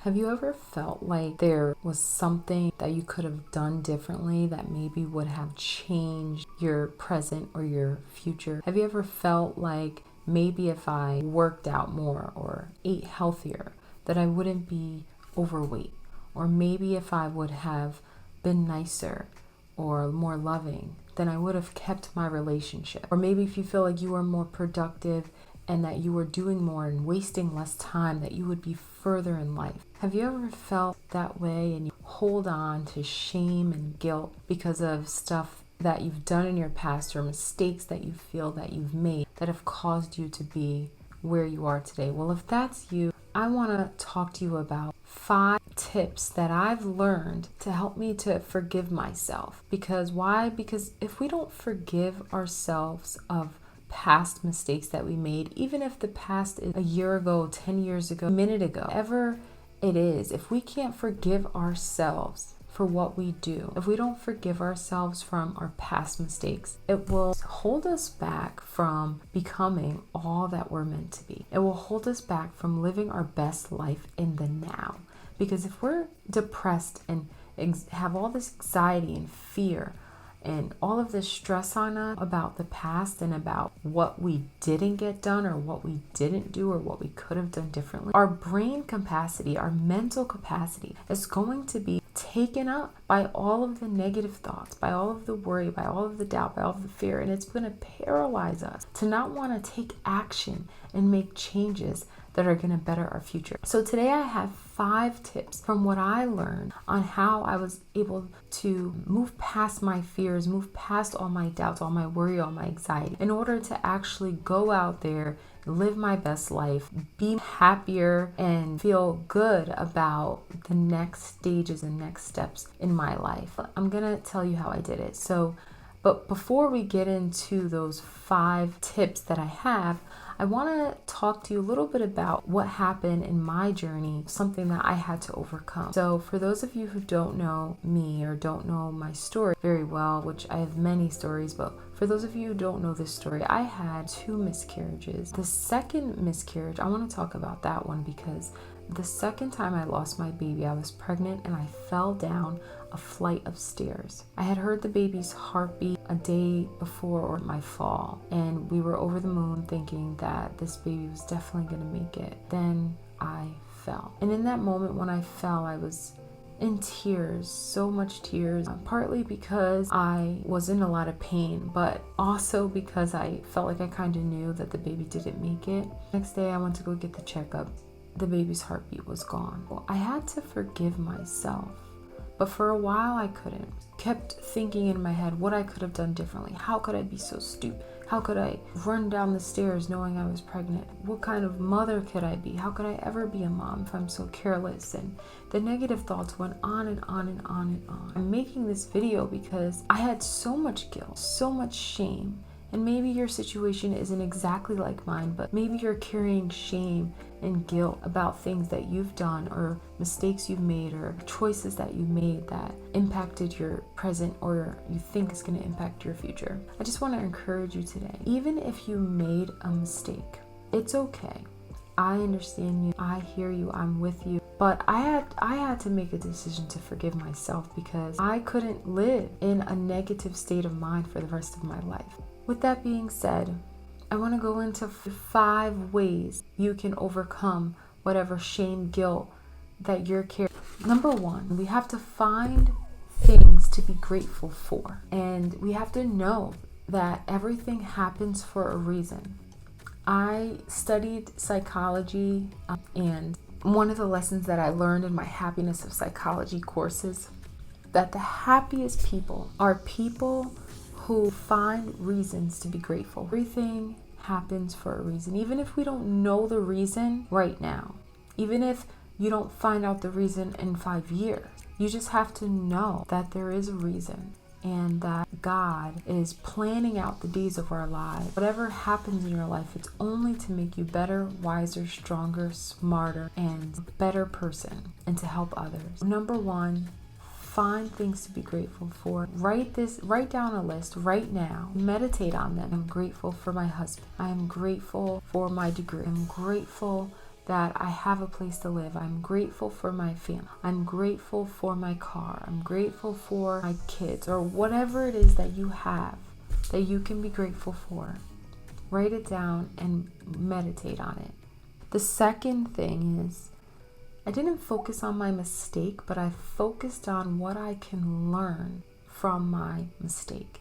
Have you ever felt like there was something that you could have done differently that maybe would have changed your present or your future? Have you ever felt like maybe if I worked out more or ate healthier, that I wouldn't be overweight? Or maybe if I would have been nicer or more loving, then I would have kept my relationship. Or maybe if you feel like you were more productive and that you were doing more and wasting less time, that you would be further in life. Have you ever felt that way and you hold on to shame and guilt because of stuff that you've done in your past or mistakes that you feel that you've made that have caused you to be where you are today? Well, if that's you, I want to talk to you about 5 tips that I've learned to help me to forgive myself. Because why? Because if we don't forgive ourselves of past mistakes that we made, even if the past is a year ago, 10 years ago, a minute ago, whatever it is, if we can't forgive ourselves for what we do, if we don't forgive ourselves from our past mistakes, it will hold us back from becoming all that we're meant to be. It will hold us back from living our best life in the now. Because if we're depressed and have all this anxiety and fear and all of this stress on us about the past and about what we didn't get done or what we didn't do or what we could have done differently, our brain capacity, our mental capacity is going to be taken up by all of the negative thoughts, by all of the worry, by all of the doubt, by all of the fear, and it's going to paralyze us to not want to take action and make changes that are going to better our future. So today I have 5 tips from what I learned on how I was able to move past my fears, move past all my doubts, all my worry, all my anxiety, in order to actually go out there, live my best life, be happier, and feel good about the next stages and next steps in my life. I'm going to tell you how I did it. But before we get into those 5 tips that I have, I want to talk to you a little bit about what happened in my journey, something that I had to overcome. So for those of you who don't know me or don't know my story very well, which I have many stories, but for those of you who don't know this story, I had 2 miscarriages. The second miscarriage, I want to talk about that one because the second time I lost my baby, I was pregnant and I fell down a flight of stairs. I had heard the baby's heartbeat a day before my fall, and we were over the moon thinking that this baby was definitely going to make it. Then I fell. And in that moment when I fell, I was in tears, so much tears, partly because I was in a lot of pain, but also because I felt like I kind of knew that the baby didn't make it. Next day I went to go get the checkup. The baby's heartbeat was gone. Well, I had to forgive myself, but for a while I couldn't. Kept thinking in my head what I could have done differently. How could I be so stupid? How could I run down the stairs knowing I was pregnant? What kind of mother could I be? How could I ever be a mom if I'm so careless? And the negative thoughts went on and on and on and on. I'm making this video because I had so much guilt, so much shame. And maybe your situation isn't exactly like mine, but maybe you're carrying shame and guilt about things that you've done or mistakes you've made or choices that you made that impacted your present or you think is going to impact your future. I just want to encourage you today. Even if you made a mistake, it's okay. I understand you. I hear you. I'm with you. But I had to make a decision to forgive myself because I couldn't live in a negative state of mind for the rest of my life. With that being said, I want to go into 5 ways you can overcome whatever shame, guilt that you're carrying. Number 1, we have to find things to be grateful for. And we have to know that everything happens for a reason. I studied psychology, and one of the lessons that I learned in my happiness of psychology courses, that the happiest people are people who find reasons to be grateful. Everything happens for a reason. Even if we don't know the reason right now, even if you don't find out the reason in 5 years, you just have to know that there is a reason and that God is planning out the days of our lives. Whatever happens in your life, it's only to make you better, wiser, stronger, smarter, and a better person and to help others. Number 1, find things to be grateful for. Write down a list right now. Meditate on them. I'm grateful for my husband. I am grateful for my degree. I'm grateful that I have a place to live. I'm grateful for my family. I'm grateful for my car. I'm grateful for my kids, or whatever it is that you have that you can be grateful for. Write it down and meditate on it. The second thing is, I didn't focus on my mistake, but I focused on what I can learn from my mistake.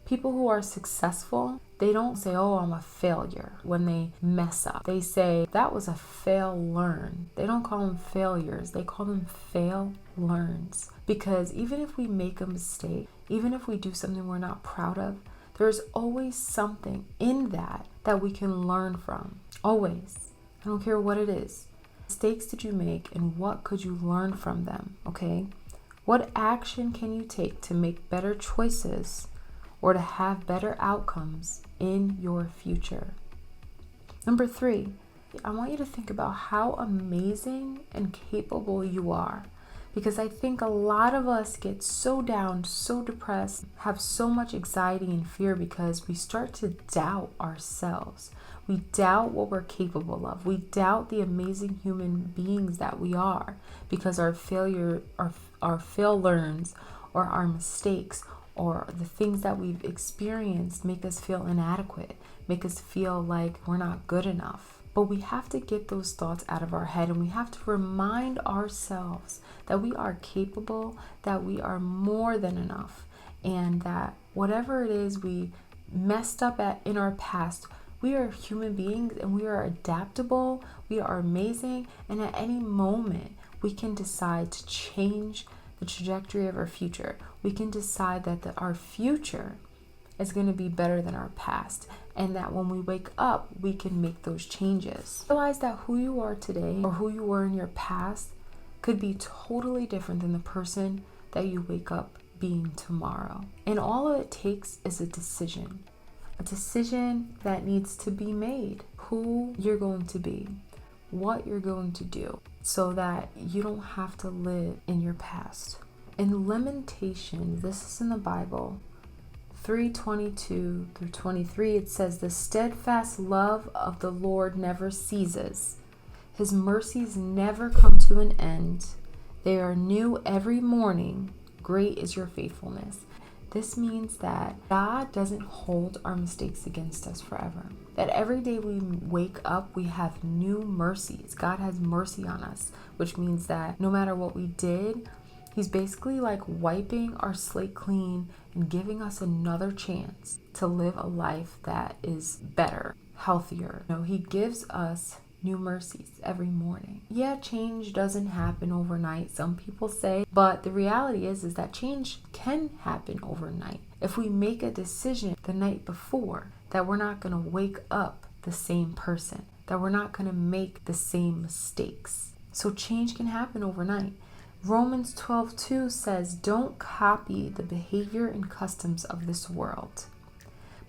People who are successful, they don't say, oh, I'm a failure when they mess up. They say, that was a fail learn. They don't call them failures. They call them fail learns. Because even if we make a mistake, even if we do something we're not proud of, there's always something in that we can learn from. Always. I don't care what it is. Mistakes did you make, and what could you learn from them? Okay? What action can you take to make better choices or to have better outcomes in your future? Number 3, I want you to think about how amazing and capable you are. Because I think a lot of us get so down, so depressed, have so much anxiety and fear because we start to doubt ourselves. We doubt what we're capable of. We doubt the amazing human beings that we are because our failure, our fail learns, or our mistakes, or the things that we've experienced make us feel inadequate, make us feel like we're not good enough. But we have to get those thoughts out of our head, and we have to remind ourselves that we are capable, that we are more than enough, and that whatever it is we messed up at in our past, we are human beings and we are adaptable, we are amazing, and at any moment we can decide to change the trajectory of our future. We can decide that our future is going to be better than our past, and that when we wake up, we can make those changes. Realize that who you are today or who you were in your past could be totally different than the person that you wake up being tomorrow. And all it takes is a decision that needs to be made. Who you're going to be, what you're going to do, so that you don't have to live in your past. In Lamentations, this is in the Bible, 3:22 through 23, it says, the steadfast love of the Lord never ceases. His mercies never come to an end. They are new every morning. Great is your faithfulness. This means that God doesn't hold our mistakes against us forever. That every day we wake up, we have new mercies. God has mercy on us, which means that no matter what we did, He's basically like wiping our slate clean and giving us another chance to live a life that is better, healthier. He gives us new mercies every morning. Yeah, change doesn't happen overnight, some people say, but the reality is that change can happen overnight. If we make a decision the night before that we're not going to wake up the same person, that we're not going to make the same mistakes. So change can happen overnight. Romans 12:2 says, don't copy the behavior and customs of this world,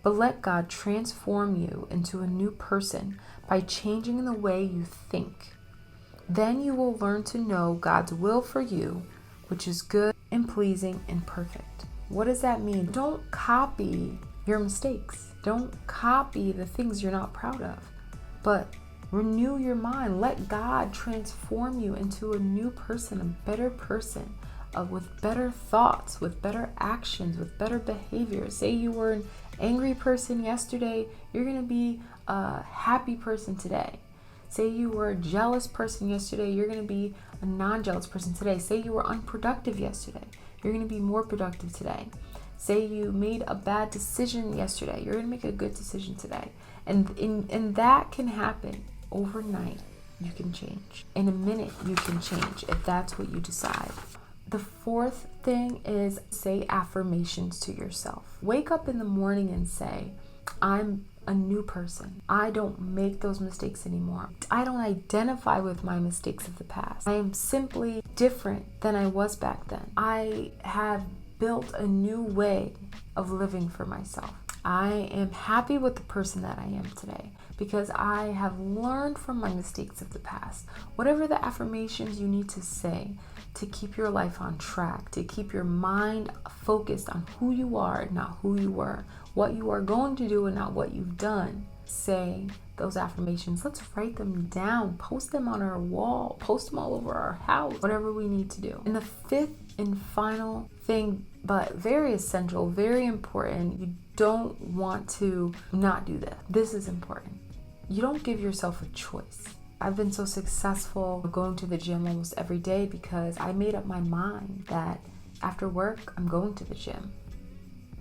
but let God transform you into a new person by changing the way you think. Then you will learn to know God's will for you, which is good and pleasing and perfect. What does that mean? Don't copy your mistakes. Don't copy the things you're not proud of, but renew your mind. Let God transform you into a new person, a better person, with better thoughts, with better actions, with better behavior. Say you were an angry person yesterday, you're going to be a happy person today. Say you were a jealous person yesterday, you're going to be a non-jealous person today. Say you were unproductive yesterday, you're going to be more productive today. Say you made a bad decision yesterday, you're going to make a good decision today. And that can happen overnight. You can change. In a minute, you can change if that's what you decide. The fourth thing is say affirmations to yourself. Wake up in the morning and say, I'm a new person. I don't make those mistakes anymore. I don't identify with my mistakes of the past. I am simply different than I was back then. I have built a new way of living for myself. I am happy with the person that I am today because I have learned from my mistakes of the past. Whatever the affirmations you need to say to keep your life on track, to keep your mind focused on who you are, not who you were, what you are going to do and not what you've done. say those affirmations. Let's write them down, post them on our wall, post them all over our house, whatever we need to do. And the fifth and final thing, but very essential, very important, you don't want to not do this. This is important. You don't give yourself a choice. I've been so successful going to the gym almost every day because I made up my mind that after work, I'm going to the gym.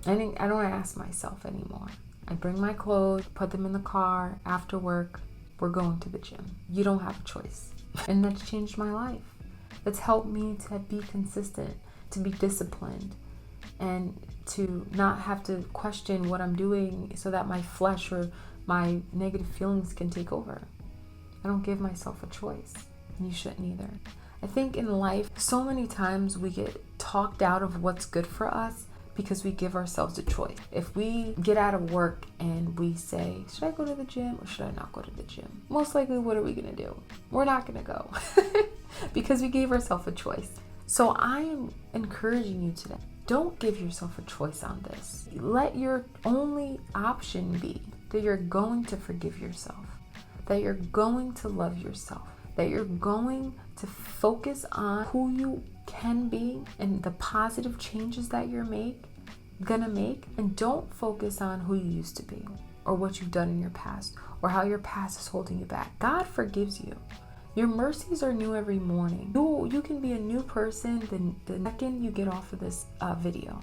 I don't ask myself anymore. I bring my clothes, put them in the car. After work, we're going to the gym. You don't have a choice. And that's changed my life. That's helped me to be consistent, to be disciplined, and to not have to question what I'm doing so that my flesh or my negative feelings can take over. I don't give myself a choice, and you shouldn't either. I think in life, so many times we get talked out of what's good for us because we give ourselves a choice. If we get out of work and we say, should I go to the gym or should I not go to the gym? Most likely, what are we gonna do? We're not gonna go because we gave ourselves a choice. So I am encouraging you today, don't give yourself a choice on this. Let your only option be that you're going to forgive yourself, that you're going to love yourself, that you're going to focus on who you can be and the positive changes that you're gonna make, and don't focus on who you used to be or what you've done in your past or how your past is holding you back. God forgives you. Your mercies are new every morning. You can be a new person the second you get off of this video.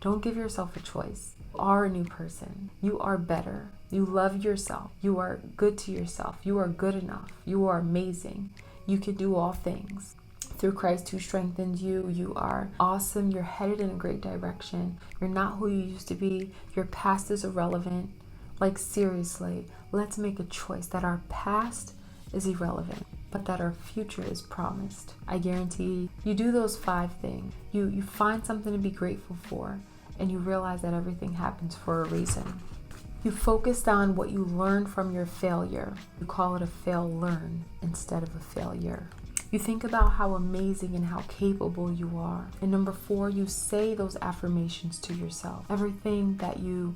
Don't give yourself a choice. You are a new person. You are better. You love yourself. You are good to yourself. You are good enough. You are amazing. You can do all things through Christ who strengthens you. You are awesome. You're headed in a great direction. You're not who you used to be. Your past is irrelevant. Like, seriously, let's make a choice that our past is irrelevant, but that our future is promised. I guarantee you do those 5 things. You find something to be grateful for, and you realize that everything happens for a reason. You focused on what you learned from your failure. You call it a fail-learn instead of a failure. You think about how amazing and how capable you are. And number 4, you say those affirmations to yourself. Everything that you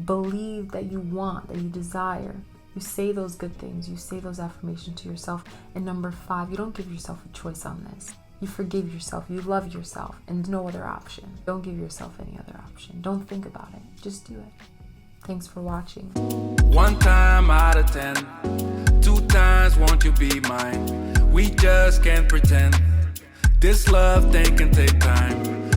believe that you want, that you desire, you say those good things. You say those affirmations to yourself. And number 5, you don't give yourself a choice on this. You forgive yourself. You love yourself. And no other option. Don't give yourself any other option. Don't think about it. Just do it. Thanks for watching. 1 time out of 10, 2 times won't you be mine? We just can't pretend. This love thing can take time.